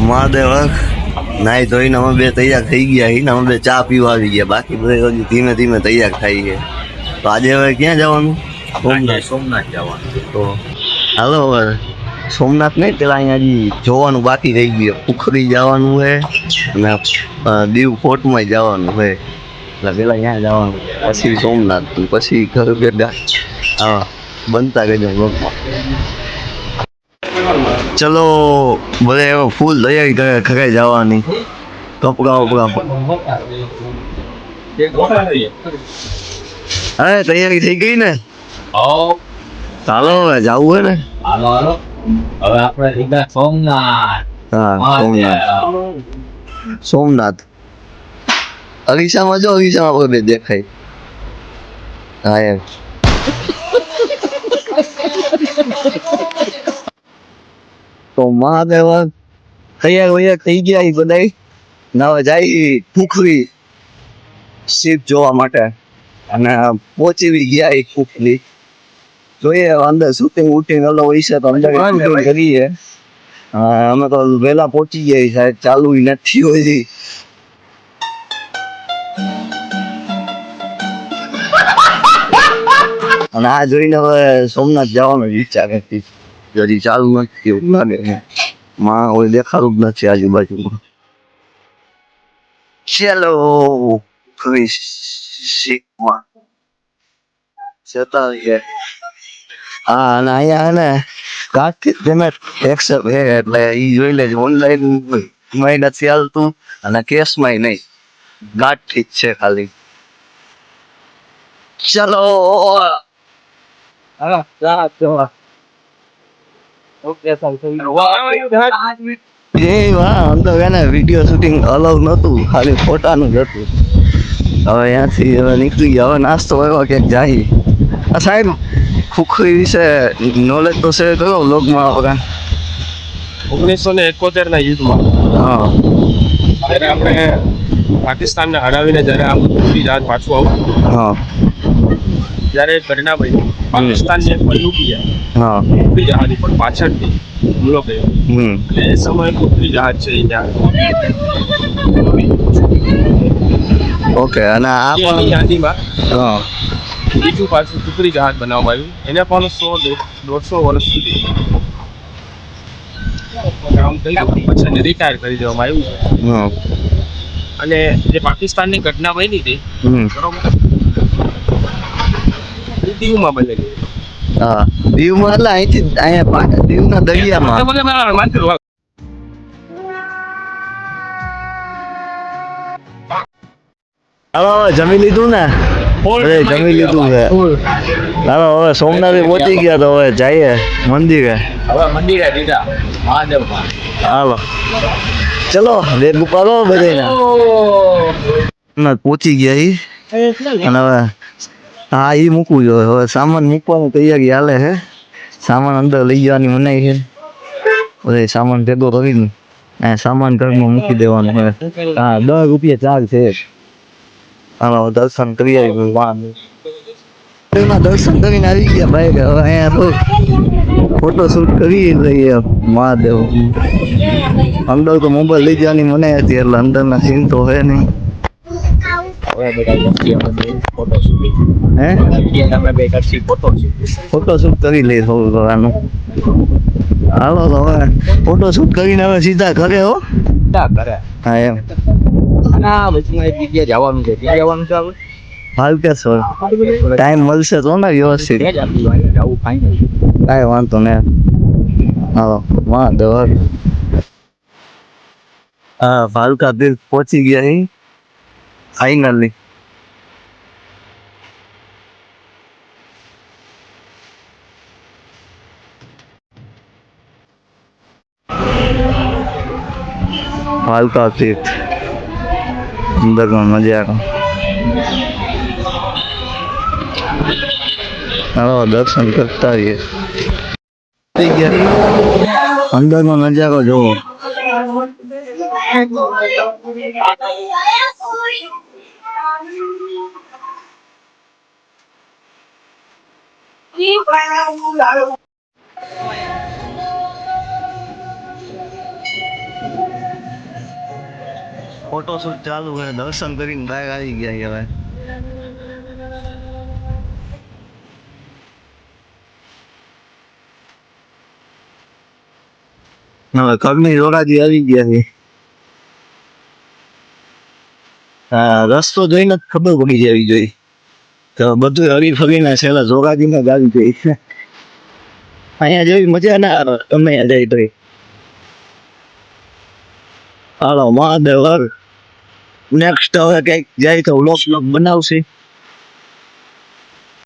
મહાદેવ નાઈ ધોઈને અમે બે તૈયાર થઈ ગયા છીએ ને અમે બે ચા પીવા આવી ગયા, બાકી બધા હજી ધીમે ધીમે તૈયાર થાય છે. તો આજે હવે ક્યાં જવાનું? સોમનાથ જવાનું. તો હાલો હવે સોમનાથ નહીં, પેલા અહીંયા હજી જોવાનું બાકી રહી ગયું. પુખરી જવાનું છે અને દીવ ફોર્ટમાં જવાનું છે, એટલે પેલા ત્યાં જવાનું, પછી સોમનાથ, પછી ઘર ભેગા. હા, બનતા ગઈ બ્લોગમાં. ચલો બધે ફૂલ તૈયારી કરે ઘરે જવાની. કપડા વપડા અરે તૈયારી થઈ ગઈ ને? ચાલો હવે જવું હોય ને. હવે આપણે સોમનાથ. હા, સોમનાથ. અરીસામાં જો, અરીસામાં બધે દેખાય. હા એમ. તો મહાદેવ તૈયાર વૈયાર થઈ ગયા બધા. હવે જાય પુખરી શિવ જોવા માટે, અને પહોંચી ગયા પુખરી. જોઈએ અંદર શૂટિંગ વૂટિંગ અલગ હોય છે તો અંદર શૂટિંગ કરીએ. અમે તો વહેલા પહોંચી ગયા સાહેબ, ચાલુ નથી હોય. અને આ જોઈને હવે સોમનાથ જવાનો વિચાર હતી. હજી ચાલુ નથી એવું લાગે છે. માં ઓય દેખાડું જ નથી આજુબાજુમાં. ચલો શીખમાં જતા રહીએ. હા, અને અહીંયા ને કાર્ડથી પેમેન્ટ એક્સેપ્ટ છે, એટલે એ જોઈ લેજો. ઓનલાઈન માં નથી હાલતું અને કેશમાં નહીં, કાર્ડથી જ છે ખાલી. ચલો અંદર એને વિડીયો શૂટિંગ અલાઉ નતું, ખાલી ફોટાનું જ હતું. હવે અહીંયાથી હવે નીકળી ગયા. હવે નાસ્તો કરવા ક્યાંક જાય. સાહેબ પુખરી વિશે નોલેજ તો શેર કરો વ્લોગમાં. આપણે 1971 ના યુદ્ધમાં હા, જ્યારે આપણે પાકિસ્તાનને હરાવીને જ્યારે આ પુખરી જહાજ પાછું આવ્યું, હા, ત્યારે ઘટના બની. પાકિસ્તાનને પલૂકી જાય. હા, પુખરી જહાજ ઉપર પાછળથી હુમલો કર્યો. અને એ સમયે પુખરી જહાજ છે ઓકે. અને આ પણ યાદીમાં હા, બીજું પાછું ટુકડી જહાજ બનાવવામાં આવ્યું. એને પણ 100-150 વર્ષ સુધી કામ કર્યું, પછી એને રિટાયર કરી દેવામાં આવ્યું. હા, અને જે પાકિસ્તાનની ઘટના બની હતી બરોબર, એ દીવમાં બનેલી. હા, દીવમાં એટલે અહીંથી અહીંયા દીવના દરિયામાં. હાલો જમી લીધું ને? જમી લીધું છે. હાલો હવે સોમનાથે પહોંચી ગયા, તો હવે જઈએ મંદિરે. હવે મંદિરે દીધા મહાદેવ. હાલો ચલો વેગ ઉપાડો બધાને. પહોંચી ગયા ઈ, અને હવે હા એ મૂકવું જોઈએ. હવે સામાન મૂકવાની તૈયારી હાલે છે. સામાન અંદર લઈ જવાની મનાઈ છે. બધે સામાન ભેગો કરીને સામાન ઘરમાં મૂકી દેવાનો હવે. હા, 10 રૂપિયા ચાર્જ છે. હાલો દર્શન કરી આવી. દર્શન કરીને આવી ગયા ભાઈ. હવે અહીંયા તો ફોટો શૂટ કરી લઈએ મહાદેવ. અંદર તો મોબાઈલ લઈ જવાની મનાઈ હતી, એટલે અંદરના સીન તો હે નહીં. ફોટો શૂટ કરી લઈએ થોડું આનું. હાલો તો હવે ફોટો શૂટ કરીને હવે સીધા ઘરે. હો હા એમ. જવાનું છે, ત્યાં જવાનું છે. હાલ કે સર ટાઈમ મળશે તો ને વ્યવસ્થિત. કાંઈ વાંધો ને. હાલો વાંધો. હા, ભાલકા તીર્થ પહોંચી ગયા અહીં ફાઈનલી. ભાલકા તીર્થ અંદર મજા આવે. હાલો દર્શન કરતા રહીએ. અંદરનો નજારો જોવો. ફોટોશૂટ ચાલુ છે, દર્શન કરીને બહાર આવી ગયા હવે. હવે ઘરની રોડાજી આવી ગયા છે. હા, રસ્તો જોઈને જ ખબર પડી જવી જોઈએ તો બધું હરી ફરીને છેલ્લા જોગાજીમાં જ આવી જાય છે. અહીંયા જેવી મજા ના આવે તમે અહીંયા જાય તો. હાલો મહાદેવ. નેક્સ્ટ હવે કંઈક જાય તો વ્લોગ બનાવશે.